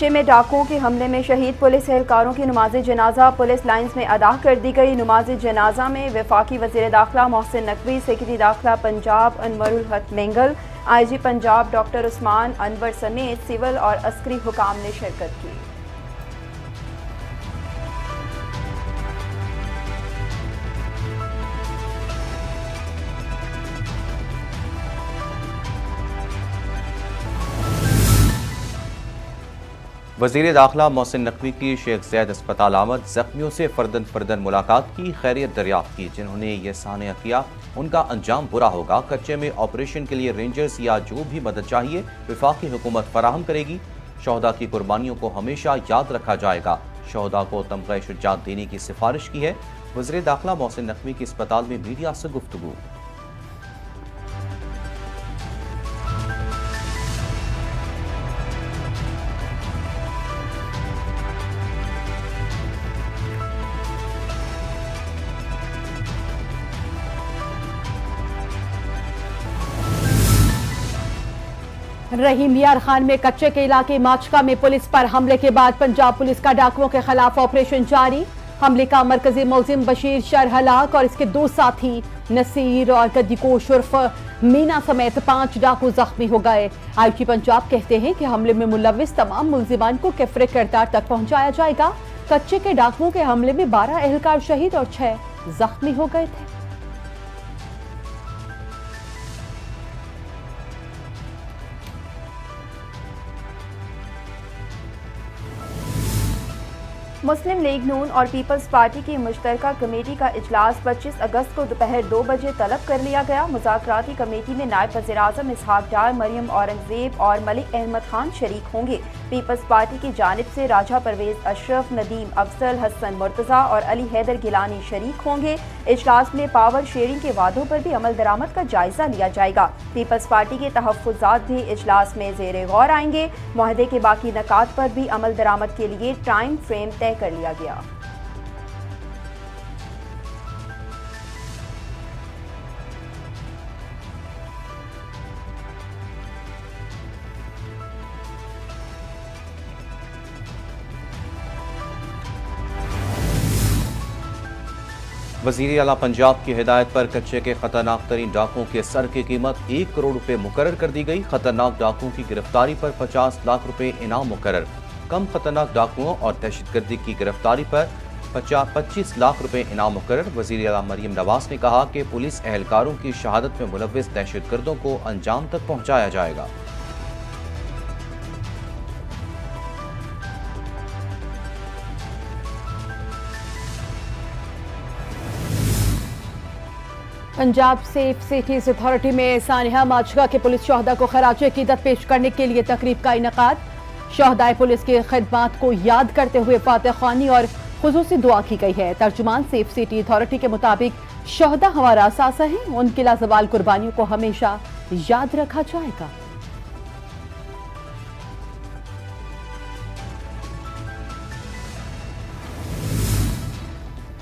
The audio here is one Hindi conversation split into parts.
कच्चे में डाकुओं के हमले में शहीद पुलिस एहलकारों की नमाज जनाजा पुलिस लाइन्स में अदा कर दी गई। नमाज जनाजा में वफाकी वज़ीर दाखिला मोहसिन नकवी, सेक्रेटरी दाखिला पंजाब अनवरुल हक मेंगल, IG पंजाब डॉक्टर उस्मान अनवर समेत सिविल और अस्करी हुकाम ने शिरकत की। वज़ीर दाखिला मोहसिन नकवी की शेख ज़ैद अस्पताल आमद, जख्मियों से फर्दन फर्दन मुलाकात की, खैरियत दरियाफ्त की। जिन्होंने ये सानिया किया उनका अंजाम बुरा होगा। कच्चे में ऑपरेशन के लिए रेंजर्स या जो भी मदद चाहिए वफाकी हुकूमत फराहम करेगी। शहदा की कुर्बानियों को हमेशा याद रखा जाएगा। शहदा को तमग़ा शुजाअत देने की सिफारिश की है। वज़ीर दाखिला मोहसिन नकवी की अस्पताल में मीडिया से गुफ्तगू। रहीम यार खान में कच्चे के इलाके माचका में पुलिस पर हमले के बाद पंजाब पुलिस का डाकुओं के खिलाफ ऑपरेशन जारी। हमले का मरकजी मुलजिम बशीर शर हलाक और इसके 2 साथी नसीर और गद्दीकोश उर्फ मीना समेत 5 डाकू जख्मी हो गए। IG पंजाब कहते हैं कि हमले में मुलविस तमाम मुलजिमान को कैफरे किरदार तक पहुंचाया जाएगा। कच्चे के डाकुओं के हमले में 12 एहलकार शहीद और 6 जख्मी हो गए थे। मुस्लिम लीग नून और पीपल्स पार्टी की मुश्तरका कमेटी का इजलास 25 अगस्त को दोपहर 2 बजे तलब कर लिया गया। मुज़ाकराती कमेटी में नायब वज़ीर-ए-आज़म इसहाक डार, मरियम औरंगज़ेब और मलिक अहमद खान शरीक होंगे। पीपल्स पार्टी की जानिब से राजा परवेज अशरफ, नदीम अफजल, हसन मुर्तज़ा और अली हैदर गिलानी शरीक होंगे। इजलास में पावर शेयरिंग के वादों पर भी अमल दरामद का जायजा लिया जाएगा। पीपल्स पार्टी के तहफ़्फ़ुज़ात भी इजलास में ज़ेरे गौर आएंगे। मुआहदे के बाकी नकात पर भी अमल दरामद के लिए टाइम फ्रेम तय कर लिया गया। वज़ीर आला पंजाब की हिदायत पर कच्चे के खतरनाक तरीन डाकुओं के सर की कीमत 1 करोड़ रुपए मुकर्रर कर दी गई। खतरनाक डाकुओं की गिरफ्तारी पर 50 लाख रुपए इनाम मुकर्रर। कम खतरनाक डाकुओं और दहशतगर्दी की गिरफ्तारी पर 25 लाख रुपए इनाम मुकर्रर। वज़ीर आला मरियम नवाज ने कहा कि पुलिस एहलकारों की शहादत में मुलव्विस दहशतगर्दों को अंजाम तक पहुँचाया जाएगा। पंजाब सेफ सिटीज अथॉरिटी में सानिया माचका के पुलिस शहदा को खराज अकीदत पेश करने के लिए तकरीब का इनेकाद। शहदाए पुलिस की खिदमात को याद करते हुए फातह ख्वानी और खुसूसी दुआ की गई है। तर्जुमान सेफ सिटी अथॉरिटी के मुताबिक शहदा हमारा असासा है, उनकी लाजवाल कुर्बानियों को हमेशा याद रखा जाएगा।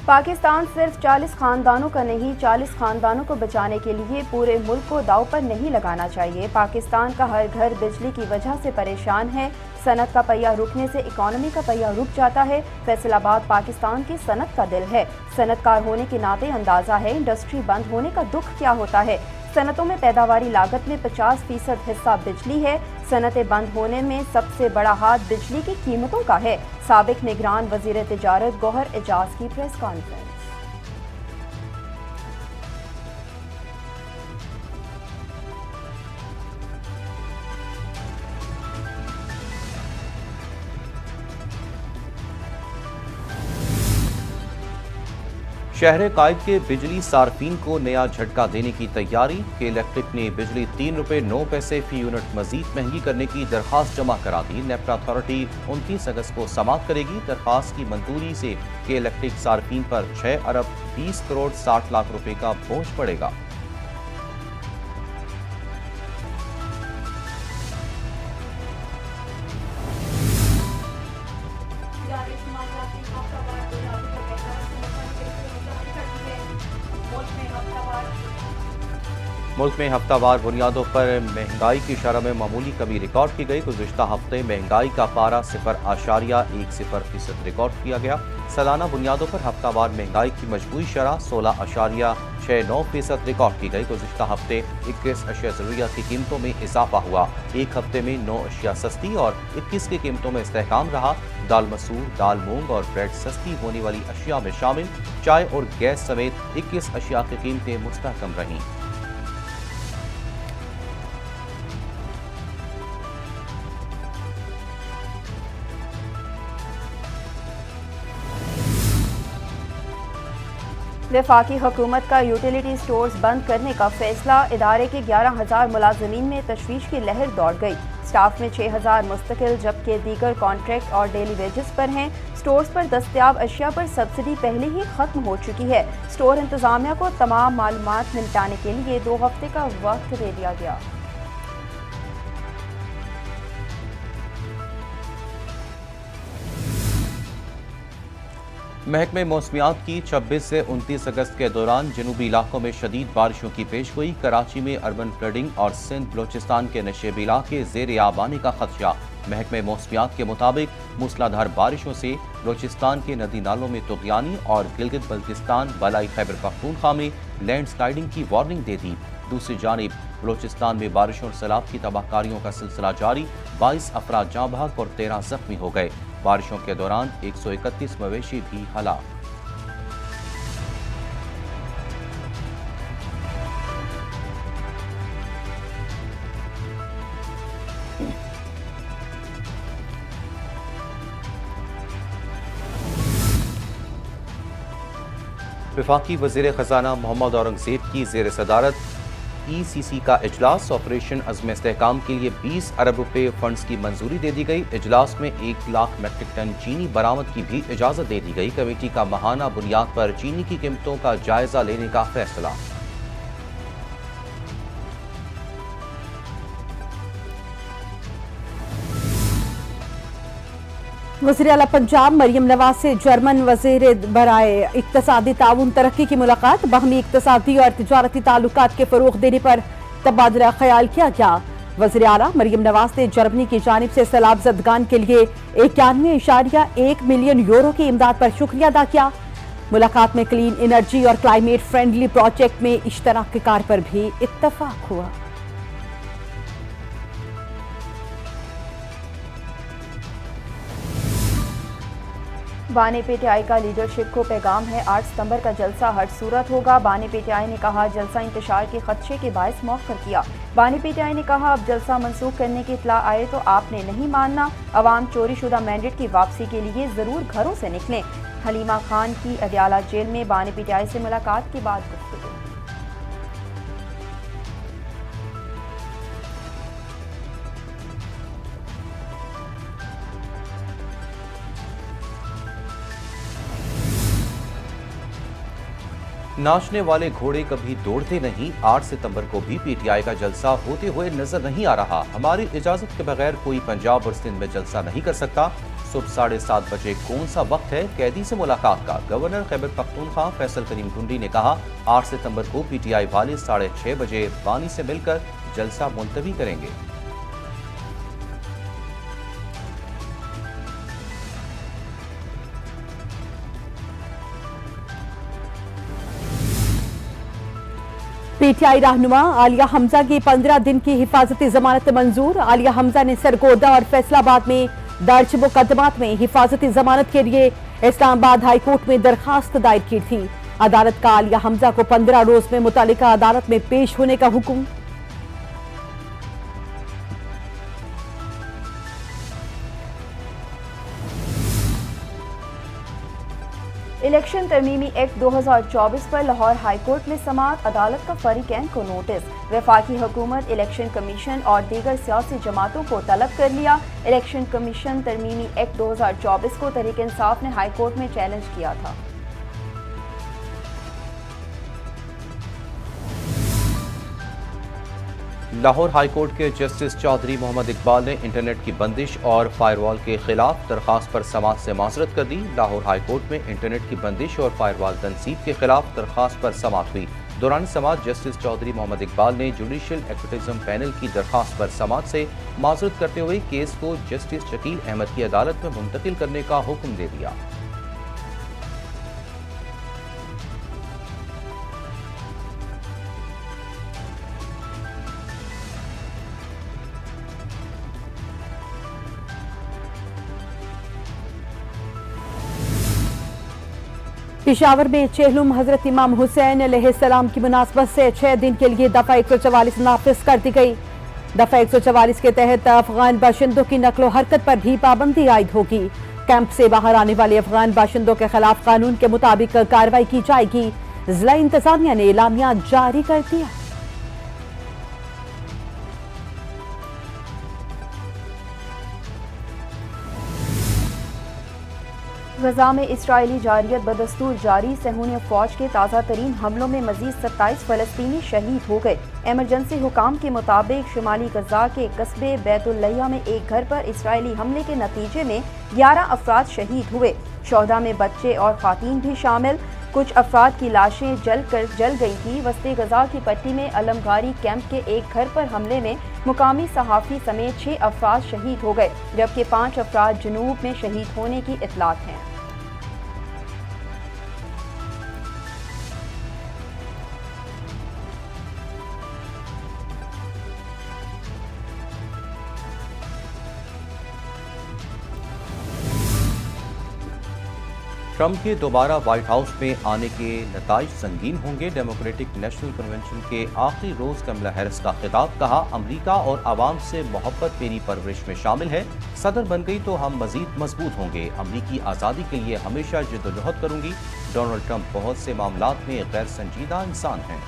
पाकिस्तान सिर्फ 40 खानदानों का नहीं, 40 खानदानों को बचाने के लिए पूरे मुल्क को दाव पर नहीं लगाना चाहिए। पाकिस्तान का हर घर बिजली की वजह से परेशान है। सनत का पहिया रुकने से इकॉनमी का पहिया रुक जाता है। फैसलाबाद पाकिस्तान की सनत का दिल है। सनतकार होने के नाते अंदाजा है इंडस्ट्री बंद होने का दुख क्या होता है। सनतों में पैदावारी लागत में 50% हिस्सा बिजली है। सनतें बंद होने में सबसे बड़ा हाथ बिजली की कीमतों का है। साबिक निगरान वजीर तिजारत गौहर एजाज की प्रेस कॉन्फ्रेंस। शहर कायद के बिजली सार्फिन को नया झटका देने की तैयारी। के इलेक्ट्रिक ने बिजली 3 रुपये 9 पैसे फी यूनिट मजीद महंगी करने की दरखास्त जमा करा दी। नेफ्ट अथॉरिटी 29 अगस्त को समाअत करेगी। दरखास्त की मंजूरी से के इलेक्ट्रिक सार्फिन पर 6 अरब 20 करोड़ 60 लाख रुपए का बोझ पड़ेगा। मुल्क में हफ्तावार बुनियादों पर महंगाई की शरह में मामूली कमी रिकॉर्ड की गई। गुज़िश्ता हफ्ते महंगाई का पारा 0.10% रिकॉर्ड किया गया। सालाना बुनियादों पर हफ्तावार महंगाई की मजमूई शरह 16.69% रिकॉर्ड की गई। गुज़िश्ता हफ्ते 21 अशिया ज़रूरियात की कीमतों में इजाफा हुआ। एक हफ्ते में 9 अशिया सस्ती और 21 की कीमतों में इस्तेहकाम रहा। दाल मसूर, दाल मूंग और ब्रेड सस्ती होने वाली अशिया में शामिल। चाय और गैस समेत 21 अशिया की कीमतें मुस्तहकम रहीं। वफाकी हुकूमत का यूटिलिटी स्टोर्स बंद करने का फैसला। इदारे के 11,000 मुलाजमीन में तशवीश की लहर दौड़ गई। स्टाफ में 6,000 मुस्तकिल जबकि दीगर कॉन्ट्रैक्ट और डेली वेजेस पर हैं। स्टोर्स पर दस्तयाब अशिया पर सब्सिडी पहले ही खत्म हो चुकी है। स्टोर इंतजामिया को तमाम मालूमात निपटाने के लिए 2 हफ्ते का वक्त दे दिया गया। महकमे मौसमियात की 26 से 29 अगस्त के दौरान जनूबी इलाकों में शदीद बारिशों की पेशगोई। कराची में अर्बन फ्लडिंग और सिंध बलोचिस्तान के नशेबी इलाके ज़ेर आब आने का खदशा। महकमे मौसमियात के मुताबिक मूसलाधार बारिशों से बलोचिस्तान के नदी नालों में तुग़यानी और गिलगित बल्तिस्तान बलाई खैबर पख्तूनख्वा में लैंडस्लाइडिंग की वार्निंग दे दी। दूसरी जानिब बलोचिस्तान में बारिशों और सैलाब की तबाहकारियों का सिलसिला जारी। 22 अफराद जाँ बहक और 13 जख्मी हो गए। बारिशों के दौरान 131 मवेशी भी हलाक। वफाकी वज़ीर ख़ज़ाना मोहम्मद औरंगज़ेब की ज़ेर सदारत ECC का इजलास। ऑपरेशन अज़्म इस्तेहकाम के लिए 20 अरब रुपए फंड्स की मंजूरी दे दी गई। इजलास में 1 लाख मेट्रिक टन चीनी बरामद की भी इजाज़त दे दी गई। कमेटी का माहाना बुनियाद पर चीनी की कीमतों का जायजा लेने का फैसला। वज़ीर आला पंजाब मरियम नवाज से जर्मन वज़ीर बराए इक़्तिसादी ताउन तरक्की की मुलाकात। बाहमी इक़्तिसादी और तिजारती ताल्लुकात के फ़रोग़ देने पर तबादला ख्याल किया गया। वज़ीर आला मरियम नवाज ने जर्मनी की जानिब से सैलाब ज़दगान के लिए 91.1 मिलियन यूरो की इमदाद पर शुक्रिया अदा किया। मुलाकात में क्लीन एनर्जी और क्लाइमेट फ्रेंडली प्रोजेक्ट में इश्तराक कार पर भी इत्तफाक हुआ। बानी पीटीआई का लीडरशिप को पैगाम है। 8 सितंबर का जलसा हर सूरत होगा। बानी पीटीआई ने कहा जलसा इंतशार के खदशे के बायस मौखर किया। बानी पीटीआई ने कहा अब जलसा मंसूख करने की इत्तला आए तो आपने नहीं मानना। अवाम चोरी शुदा मैंडेट की वापसी के लिए जरूर घरों से निकलें। हलीमा खान की अदियाला जेल में बानी पीटीआई से मुलाकात के बाद गुफ्तगू। नाचने वाले घोड़े कभी दौड़ते नहीं। 8 सितंबर को भी पीटीआई का जलसा होते हुए नजर नहीं आ रहा। हमारी इजाजत के बगैर कोई पंजाब और सिंध में जलसा नहीं कर सकता। सुबह 7:30 बजे कौन सा वक्त है कैदी से मुलाकात का? गवर्नर खैबर पख्तूनख्वा फैसल करीम ढूंढी ने कहा 8 सितंबर को पीटीआई वाले 6:30 बजे बानी से मिलकर जलसा मुलतवी करेंगे। पीटीआई रहनुमा आलिया हमजा की 15 दिन की हिफाजती जमानत मंजूर। आलिया हमजा ने सरगोदा और फैसलाबाद में दर्ज मुकदमात में हिफाजती जमानत के लिए इस्लामाबाद हाई कोर्ट में दरखास्त दायर की थी। अदालत का आलिया हमजा को 15 रोज में मुतालिका अदालत में पेश होने का हुक्म। इलेक्शन तरमीमी एक्ट 2024 पर लाहौर हाईकोर्ट में समाअत। अदालत का फरीकैन को नोटिस। वफाकी हुकूमत इलेक्शन कमीशन और दीगर सियासी जमातों को तलब कर लिया। इलेक्शन कमीशन तरमीमी एक्ट 2024 को तहरीक इंसाफ ने हाईकोर्ट में चैलेंज किया था। लाहौर हाईकोर्ट के जस्टिस चौधरी मोहम्मद इकबाल ने इंटरनेट की बंदिश और फायरवॉल के खिलाफ दरखास्त पर समाअत से माजरत कर दी। लाहौर हाईकोर्ट में इंटरनेट की बंदिश और फायरवॉल तनसीब के खिलाफ दरखास्त पर समाअत हुई। दौरान समाअत जस्टिस चौधरी मोहम्मद इकबाल ने जुडिशियल एक्विटिज्म पैनल की दरखास्त पर समाअत से माजरत करते हुए केस को जस्टिस शकील अहमद की अदालत में मुंतकिल करने का हुक्म दे दिया। पेशावर में चेहलुम हजरत इमाम हुसैन अलैहिस्सलाम की मुनासबत से 6 दिन के लिए दफा 144 नाफिज कर दी गई। दफा 144 के तहत अफगान बाशिंदों की नकलो हरकत पर भी पाबंदी आयद होगी। कैंप से बाहर आने वाले अफगान बाशिंदों के खिलाफ कानून के मुताबिक कार्रवाई की जाएगी। जिला इंतजामिया ने एलामिया जारी कर दिया। गजा में इसराइली जारियत बदस्तूर जारी। सहूनी फौज के ताज़ा तरीन हमलों में मजीद 27 फलस्तीनी शहीद हो गए। एमरजेंसी हुकाम के मुताबिक शुमाली गजा के कस्बे बैतुल्लहिया में एक घर पर इसराइली हमले के नतीजे में 11 अफराद शहीद हुए। शोहदा में बच्चे और खातीन भी शामिल। कुछ अफराद की लाशें जल गई थी। वस्ते गजा की पट्टी में अलमगारी कैंप के एक घर पर हमले में मुकामी सहाफ़ी समेत 6 अफराद शहीद हो गए, जबकि 5 अफराद जुनूब में शहीद होने की इतलात हैं। ट्रंप के दोबारा व्हाइट हाउस में आने के नताइज संगीन होंगे। डेमोक्रेटिक नेशनल कन्वेंशन के आखिरी रोज कमला हैरिस का खिताब, कहा अमेरिका और आवाम से मोहब्बत मेरी परवरिश में शामिल है। सदर बन गई तो हम मजीद मजबूत होंगे। अमरीकी आज़ादी के लिए हमेशा जिद्दोजहद करूंगी। डोनाल्ड ट्रंप बहुत से मामलात में गैर संजीदा इंसान हैं।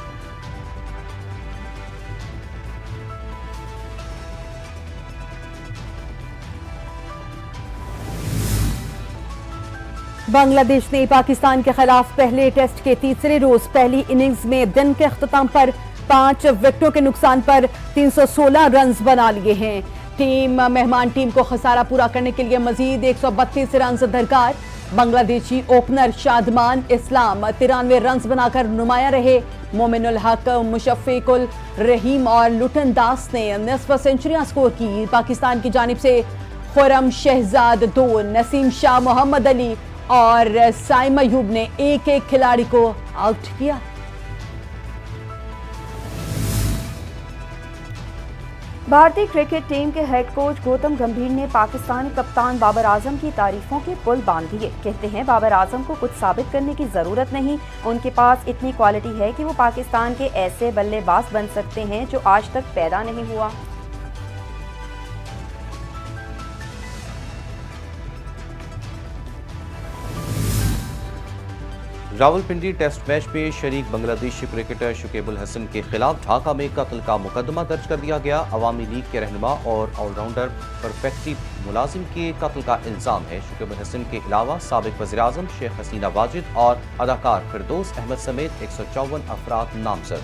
बांग्लादेश ने पाकिस्तान के खिलाफ पहले टेस्ट के तीसरे रोज पहली इनिंग्स में दिन के अख्ताम पर 5 विकेटों के नुकसान पर 316 रन बना लिए हैं। टीम मेहमान टीम को खसारा पूरा करने के लिए मजीद 132 रन दरकार। बांग्लादेशी ओपनर शादमान इस्लाम 93 रन बनाकर नुमाया रहे। मोमिनुल हक, मुशफ़िकुल रहीम और लुटन दास ने निस्फ सेंचुरियां स्कोर की। पाकिस्तान की जानिब से खुरम शहजाद 2, नसीम शाह, मोहम्मद अली और साइम अयूब ने एक खिलाड़ी को आउट किया। भारतीय क्रिकेट टीम के हेड कोच गौतम गंभीर ने पाकिस्तानी कप्तान बाबर आजम की तारीफों के पुल बांध दिए। कहते हैं बाबर आजम को कुछ साबित करने की जरूरत नहीं, उनके पास इतनी क्वालिटी है कि वो पाकिस्तान के ऐसे बल्लेबाज बन सकते हैं जो आज तक पैदा नहीं हुआ। रावलपिंडी टेस्ट मैच में शरीक बांग्लादेशी क्रिकेटर शुकेबुल हसन के खिलाफ ढाका में कत्ल का मुकदमा दर्ज कर दिया गया। अवामी लीग के रहनुमा और ऑलराउंडर परफेक्टी मुलाजिम के कत्ल का इल्जाम है। शुकेबुल हसन के अलावा साबिक वज़ीर आज़म शेख हसीना वाजिद और अदाकार फिरदौस अहमद समेत 154 अफराद नामजद।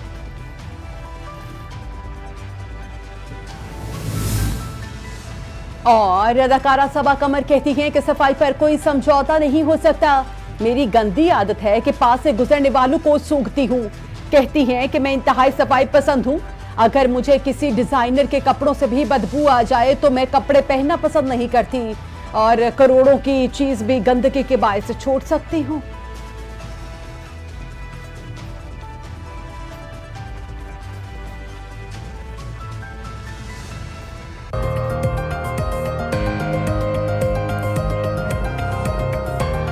और अदाकारा सबा कमर कहती हैं कि सफाई पर कोई समझौता नहीं हो सकता। मेरी गंदी आदत है कि पास से गुजरने वालों को सूंघती हूँ। कहती हैं कि मैं इंतहाई सफाई पसंद हूँ। अगर मुझे किसी डिजाइनर के कपड़ों से भी बदबू आ जाए तो मैं कपड़े पहनना पसंद नहीं करती और करोड़ों की चीज भी गंदगी के बायस छोड़ सकती हूँ।